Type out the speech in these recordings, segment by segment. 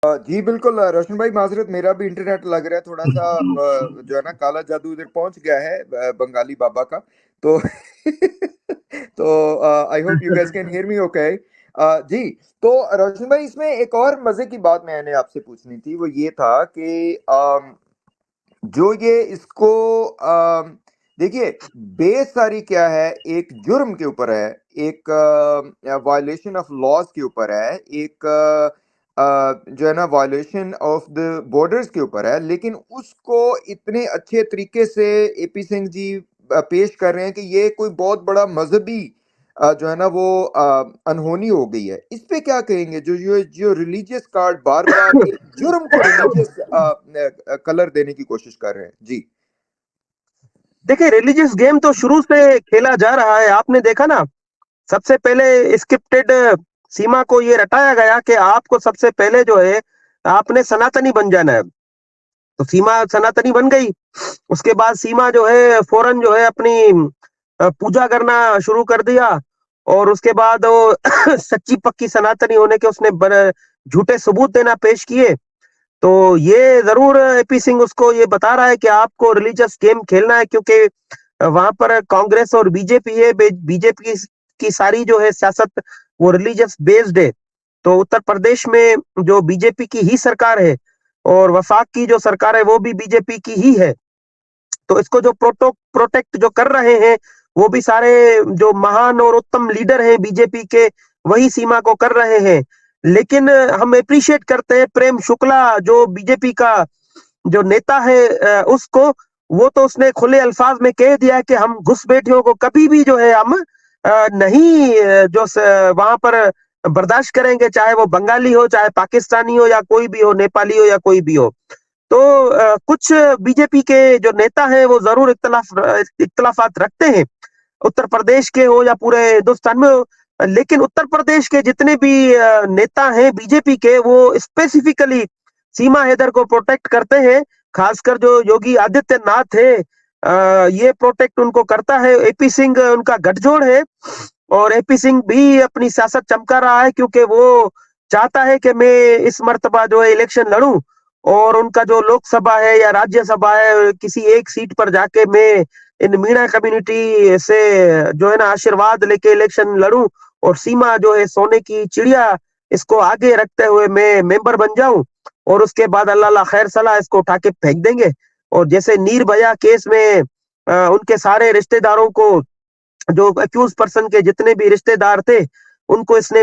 जी बिल्कुल, रोशन भाई माजरत, मेरा भी इंटरनेट लग रहा है थोड़ा सा जो है ना, काला जादू इधर पहुंच गया है बंगाली बाबा का। तो तो I hope you guys can hear me okay. जी। तो रोशन भाई, इसमें एक और मजे की बात मैंने आपसे पूछनी थी, वो ये था कि जो ये इसको देखिए, बेस सारी क्या है, एक जुर्म के ऊपर है, एक वायलेशन ऑफ लॉज के ऊपर है, एक जो है ना वायलेशन ऑफ द बॉर्डर्स के ऊपर है, लेकिन उसको इतने अच्छे तरीके से एपी सिंह जी पेश कर रहे हैं कि ये कोई बहुत बड़ा मजहबी जो है ना वो अनहोनी हो गई है। इस पे क्या कहेंगे, जो जो जो रिलीजियस कार्ड बार बार एक जुर्म को रिलीजियस कलर देने की कोशिश कर रहे हैं? जी। देखिए, रिलीजियस गेम तो शुरू से खेला जा रहा है, आपने देखा ना। सबसे पहले स्क्रिप्टेड सीमा को ये रटाया गया कि आपको सबसे पहले जो है आपने सनातनी बन जाना है। तो सीमा सनातनी बन गई। उसके बाद सीमा जो है फौरन जो है अपनी पूजा करना शुरू कर दिया। और उसके बाद वो सच्ची पक्की सनातनी होने के उसने झूठे सबूत देना पेश किए। तो ये जरूर एपी सिंह उसको ये बता रहा है कि आपको रिलीजियस गेम खेलना है, क्योंकि वहां पर कांग्रेस और बीजेपी है। बीजेपी की सारी जो है सियासत वो रिलीजियस बेस्ड है। तो उत्तर प्रदेश में जो बीजेपी की ही सरकार है और वफाक की जो सरकार है वो भी बीजेपी की ही है। तो इसको जो प्रोटेक्ट जो कर रहे हैं वो भी सारे जो महान और उत्तम लीडर हैं बीजेपी के, वही सीमा को कर रहे हैं। लेकिन हम अप्रिशिएट करते हैं प्रेम शुक्ला जो बीजेपी का जो नेता है, उसको वो तो उसने खुले अल्फाज में कह दिया कि हम घुसपैठियों को कभी भी जो है हम नहीं वहां पर बर्दाश्त करेंगे, चाहे वो बंगाली हो, चाहे पाकिस्तानी हो, या कोई भी हो, नेपाली हो, या कोई भी हो। तो कुछ बीजेपी के जो नेता हैं वो जरूर इख्तलाफात रखते हैं, उत्तर प्रदेश के हो या पूरे हिंदुस्तान में हो। लेकिन उत्तर प्रदेश के जितने भी नेता हैं बीजेपी के, वो स्पेसिफिकली सीमा हैदर को प्रोटेक्ट करते हैं। खासकर जो योगी आदित्यनाथ है, ये प्रोटेक्ट उनको करता है। एपी सिंह उनका गठजोड़ है, और एपी सिंह भी अपनी सियासत चमका रहा है, क्योंकि वो चाहता है कि मैं इस मर्तबा जो है इलेक्शन लड़ूं, और उनका जो लोकसभा है या राज्यसभा है किसी एक सीट पर जाके मैं इन मीणा कम्युनिटी से जो है ना आशीर्वाद लेके इलेक्शन लड़ूं, और सीमा जो है सोने की चिड़िया इसको आगे रखते हुए मैं मेंबर बन जाऊं। और उसके बाद अल्लाह खैर सलाह इसको उठा के फेंक देंगे। और जैसे निर्भया केस में उनके सारे रिश्तेदारों को, जो अक्यूज पर्सन के जितने भी रिश्तेदार थे, उनको इसने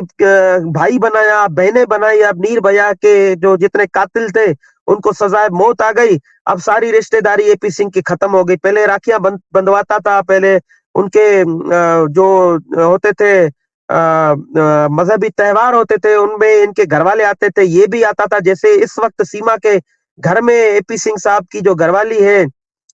भाई बनाया, बहनें बनाई। अब निर्भया के जो जितने कातिल थे उनको सजाए मौत आ गई। अब सारी रिश्तेदारी एपी सिंह की खत्म हो गई। पहले राखियां बंधवाता था, पहले उनके जो होते थे मजहबी त्योहार होते थे उनमें इनके घर वाले आते थे, ये भी आता था। जैसे इस वक्त सीमा के घर में एपी सिंह साहब की जो घरवाली है,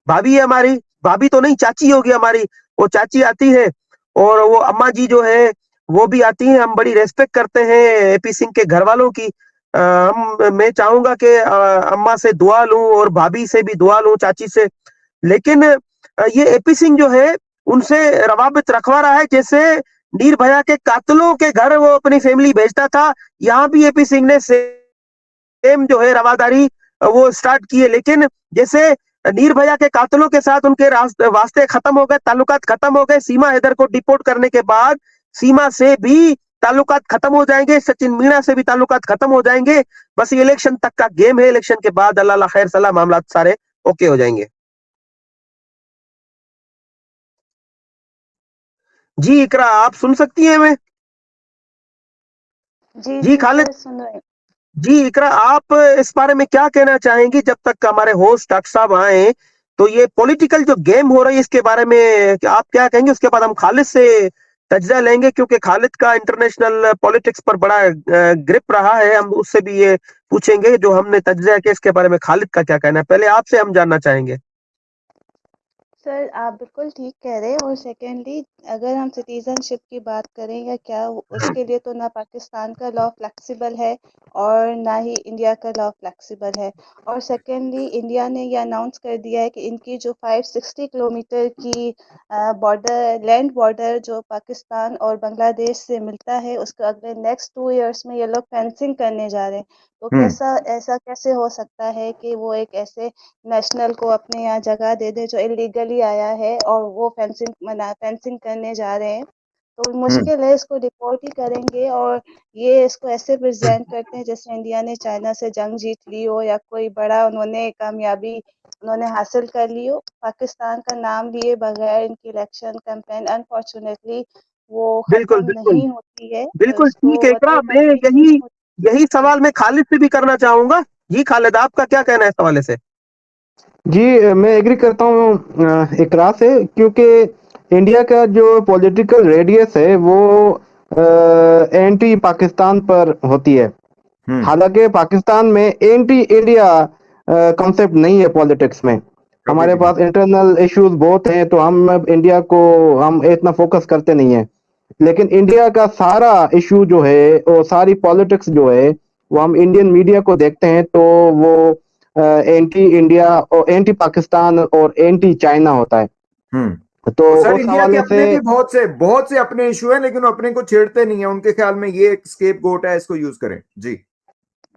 भाभी है हमारी, भाभी तो नहीं चाची होगी हमारी, वो चाची आती है। और वो अम्मा जी जो है वो भी आती हैं। हम बड़ी रेस्पेक्ट करते हैं एपी सिंह के घर वालों की। मैं चाहूंगा कि अम्मा से दुआ लूं और भाभी से भी दुआ लूं, चाची से। लेकिन ये एपी सिंह जो है उनसे रवाबित रखवा रहा है, जैसे निर्भया के कातलों के घर वो अपनी फैमिली भेजता था। यहाँ भी एपी सिंह ने सेम जो है रवादारी वो स्टार्ट की है। लेकिन जैसे निर्भया के कातलों के साथ उनके वास्ते खत्म हो गए, ताल्लुकात खत्म हो गए, सीमा हैदर को डिपोर्ट करने के बाद सीमा से भी ताल्लुकात खत्म हो जाएंगे, सचिन मीणा से भी ताल्लुकात खत्म हो जाएंगे। बस ये इलेक्शन तक का गेम है, इलेक्शन के बाद अल्लाह खैर सलाह मामला सारे ओके हो जाएंगे। जी इकरा, आप सुन सकती हैं हमें? जी जी जी खालिद। सर, सुन रहे हैं। जी इकरा, आप इस बारे में क्या कहना चाहेंगी जब तक हमारे होस्ट डॉक्टर साहब आए? तो ये पॉलिटिकल जो गेम हो रही है इसके बारे में आप क्या कहेंगे? उसके बाद हम खालिद से तजज़िया लेंगे, क्योंकि खालिद का इंटरनेशनल पॉलिटिक्स पर बड़ा ग्रिप रहा है। हम उससे भी ये पूछेंगे जो हमने तजज़िया किया इसके बारे में खालिद का क्या कहना है। पहले आपसे हम जानना चाहेंगे। सर, आप बिल्कुल ठीक कह रहे हैं। और सेकेंडली, अगर हम सिटीजनशिप की बात करें या क्या, उसके लिए तो ना पाकिस्तान का लॉ फ्लेक्सिबल है और ना ही इंडिया का लॉ फ्लेक्सिबल है। और सेकेंडली, इंडिया ने ये अनाउंस कर दिया है कि इनकी जो 560 किलोमीटर की बॉर्डर, लैंड बॉर्डर जो पाकिस्तान और बांग्लादेश से मिलता है, उसको अगले नेक्स्ट 2 इयर्स में ये लोग फेंसिंग करने जा रहे हैं। तो हम्म कैसा ऐसा कैसे हो सकता है कि वो एक ऐसे नेशनल को अपने यहाँ जगह दे दे जो इलीगली आया है और वो फेंसिंग करने जा रहे हैं। तो हम्म मुश्किल है, इसको डिपोर्ट ही करेंगे। और ये इसको ऐसे प्रेजेंट करते हैं जैसे इंडिया ने चाइना से जंग जीत ली हो या कोई बड़ा उन्होंने कामयाबी उन्होंने हासिल कर ली हो। पाकिस्तान का नाम लिए बगैर इनकी इलेक्शन कैंपेन अनफॉर्चुनेटली वो बिल्कुल खत्म बिल्कुल नहीं होती है। बिल्कुल उसको ठीक है इकरा, व्हाटएवर मैं यही कंडीशंस यही सवाल मैं खालिद से भी करना चाहूंगा। जी खालिद, आपका क्या कहना है इस हवाले से? जी, मैं एग्री करता हूँ इकरा से, क्योंकि इंडिया का जो पॉलिटिकल रेडियस है वो एंटी पाकिस्तान पर होती है। हम्म हालांकि पाकिस्तान में एंटी इंडिया कॉन्सेप्ट नहीं है पॉलिटिक्स में। कभी हमारे भी नहीं। पास इंटरनल इश्यूज बहुत हैं, तो हम अब इंडिया को हम इतना फोकस करते नहीं है। लेकिन इंडिया का सारा इशू जो है और सारी पॉलिटिक्स जो है वो हम इंडियन मीडिया को देखते हैं तो वो एंटी इंडिया और एंटी पाकिस्तान और एंटी चाइना होता है। तो और सर उस इंडिया के हवाले से अपने भी बहुत से अपने इशू हैं, लेकिन वो अपने को छेड़ते नहीं है। उनके ख्याल में ये एक स्केप गोट है, इसको यूज करें। जी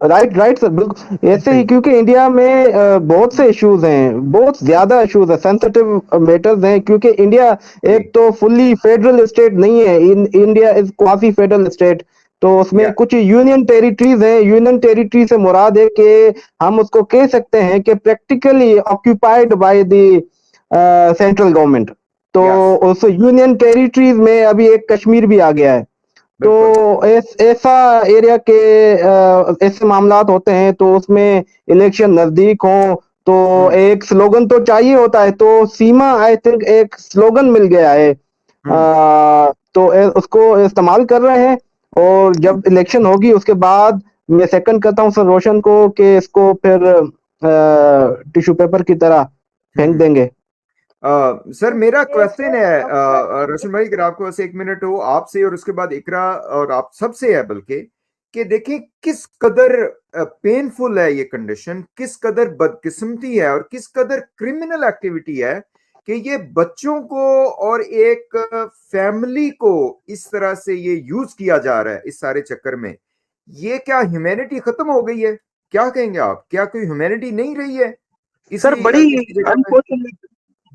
राइट राइट सर, बिल्कुल ऐसे ही, क्योंकि इंडिया में बहुत से इश्यूज हैं, बहुत ज्यादा इश्यूज है, सेंसिटिव मैटर्स हैं, क्योंकि इंडिया जी एक तो फुल्ली फेडरल स्टेट नहीं है। India is quasi federal state. तो उसमें या कुछ यूनियन टेरिटरीज हैं। यूनियन टेरिटरी से मुराद है कि हम उसको कह सकते हैं कि practically occupied by the central government. तो यस उस यूनियन टेरिटरीज में अभी एक कश्मीर भी आ गया है। तो बिल्कुल। ऐसा एरिया के ऐसे मामलात होते हैं, तो उसमें इलेक्शन नजदीक हो तो हम्म एक स्लोगन तो चाहिए होता है। तो सीमा आई थिंक एक स्लोगन मिल गया है, हम्म तो उसको इस्तेमाल कर रहे हैं। और जब इलेक्शन होगी उसके बाद मैं सेकंड करता हूँ सर रोशन को कि इसको फिर टिश्यू पेपर की तरह हम्म फेंक हम्म। देंगे। सर मेरा ये क्वेश्चन सर है डॉक्टर रोशन भाई, अगर आपको बस 1 मिनट हो, आपसे और उसके बाद इकरा और आप सबसे है, बल्कि कि देखिए किस कदर पेनफुल है ये कंडीशन, किस कदर बदकिस्मती है और किस कदर क्रिमिनल एक्टिविटी है कि ये बच्चों को और एक फैमिली को इस तरह से ये यूज किया जा रहा है इस सारे चक्कर में। ये क्या ह्यूमैनिटी खत्म हो गई है? क्या कहेंगे आप? क्या कोई ह्यूमैनिटी नहीं रही है सर किसी जगह में?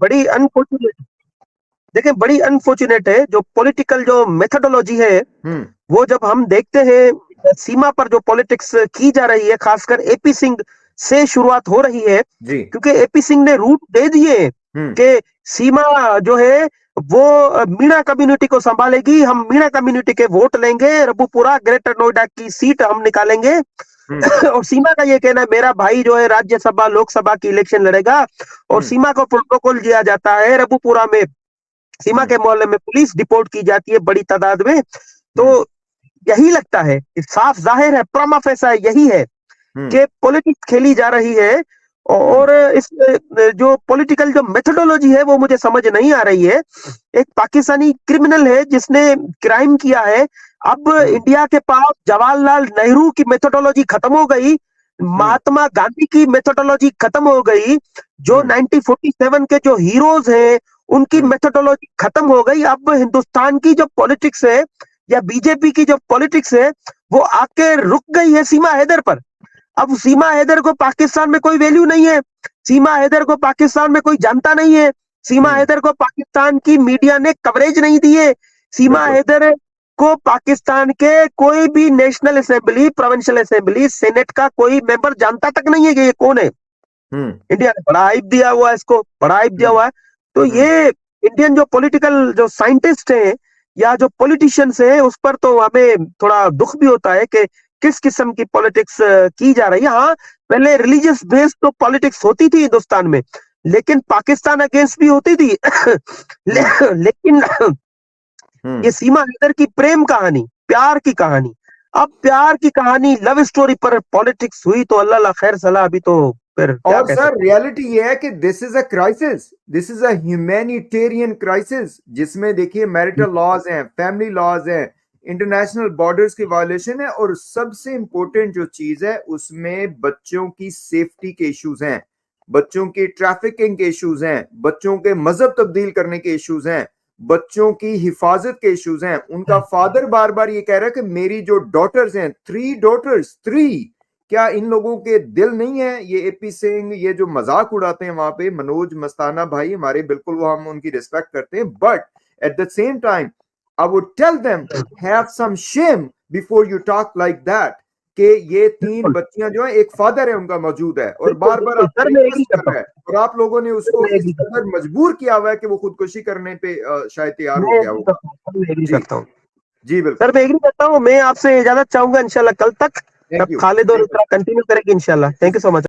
बड़ी अनफॉर्चुनेट देखिए, बड़ी अनफॉर्चुनेट है जो पॉलिटिकल जो मेथोडोलॉजी है, हम्म वो जब हम देखते हैं सीमा पर जो पॉलिटिक्स की जा रही है, खासकर एपी सिंह से शुरुआत हो रही है। जी क्योंकि एपी सिंह ने रूट दे दिए हम्म कि सीमा जो है वो मीणा कम्युनिटी को संभालेगी, हम मीणा कम्युनिटी के वोट लेंगे, रबुपुरा ग्रेटर नोएडा की सीट हम निकालेंगे। हम्म और सीमा का ये कहना है मेरा भाई जो है राज्यसभा लोकसभा की इलेक्शन लड़ेगा। और हम्म सीमा को प्रोटोकॉल दिया जाता है रबुपुरा में, सीमा हम्म के मोहल्ले में पुलिस डिपोर्ट की जाती है बड़ी तादाद में। तो हम्म यही लगता है, साफ जाहिर है, प्रमा फैसा यही है हम्म कि पॉलिटिक्स खेली जा रही है। हम्म और इस जो पॉलिटिकल जो मेथोडोलॉजी है वो मुझे समझ नहीं आ रही है। एक पाकिस्तानी क्रिमिनल है जिसने क्राइम किया है। अब हम्म इंडिया के पास जवाहरलाल नेहरू की मेथोडोलॉजी खत्म हो गई, हम्म महात्मा गांधी की मेथोडोलॉजी खत्म हो गई, जो हम्म 1947 के जो हीरोज हैं उनकी हम्म मेथोडोलॉजी खत्म हो गई। अब हिंदुस्तान की जो पॉलिटिक्स है या बीजेपी की जो पॉलिटिक्स है वो आके रुक गई है सीमा हैदर पर। अब सीमा हैदर को पाकिस्तान में कोई वैल्यू नहीं है, सीमा हैदर को पाकिस्तान में कोई जानता नहीं है, सीमा हम्म हैदर को पाकिस्तान की मीडिया ने कवरेज नहीं दी है, सीमा बिल्कुल हैदर को पाकिस्तान के कोई भी national assembly, provincial assembly, senate का कोई मेंबर जानता तक नहीं है कि ये कौन है। हम्म इंडिया ने बड़ा हाइप दिया हुआ है, इसको बड़ा हाइप दिया हम्म हुआ है। तो हम्म ये इंडियन जो पॉलिटिकल जो साइंटिस्ट हैं या जो पॉलिटिशियंस हैं उस पर तो हमें थोड़ा दुख भी होता है कि किस किस्म की पॉलिटिक्स की जा रही है। हाँ, पहले रिलीजियस बेस्ड तो पॉलिटिक्स होती थी हिंदुस्तान में, लेकिन पाकिस्तान अगेंस्ट भी होती थी। हम्म लेकिन ये हम्म सीमा हैदर की प्रेम कहानी, प्यार की कहानी, अब प्यार की कहानी लव स्टोरी पर पॉलिटिक्स हुई तो अल्लाह ला खैर सलाह, अभी तो फिर क्या और कह सर सकते रियलिटी ये है कि this is a crisis, this is a humanitarian crisis, जिसमें देखिए हैं। मैरिटल लॉज हैं, फैमिली लॉज हैं, इंटरनेशनल बॉर्डर्स की वायलेशन है, और सबसे इंपॉर्टेंट जो चीज है उसमें बच्चों की सेफ्टी के इश्यूज हैं, बच्चों की ट्रैफिकिंग के इश्यूज हैं, बच्चों के मजहब तब्दील करने के इश्यूज हैं, बच्चों की हिफाजत के इश्यूज हैं। उनका फादर बार बार ये कह रहा है कि मेरी जो डॉटर्स हैं, 3 डॉटर्स, 3, क्या इन लोगों के दिल नहीं है? ये एपी सिंह, ये जो मजाक उड़ाते हैं वहां पे, मनोज मस्ताना भाई हमारे, बिल्कुल वो हम उनकी रिस्पेक्ट करते हैं, but at the same time I would tell them have some shame before you talk like that, कि ये 3 बच्चियां जो है, एक फादर है उनका मौजूद है और बार बार सर मैं एग्री कर करता रहा है, और आप लोगों ने उसको मैं इस एग्री कदर मजबूर किया हुआ है कि वो खुदकुशी करने पे शायद तैयार हो गया होगा। मैं एग्री जी करता हूँ जी बिल्कुल। सर, मैं एग्री करता हूँ। मैं आपसे इजाजत चाहूंगा इंशाल्लाह कल तक, थैंक तब यू। खालिद और कंटिन्यू करेंगे इंशाल्लाह। Thank you so much.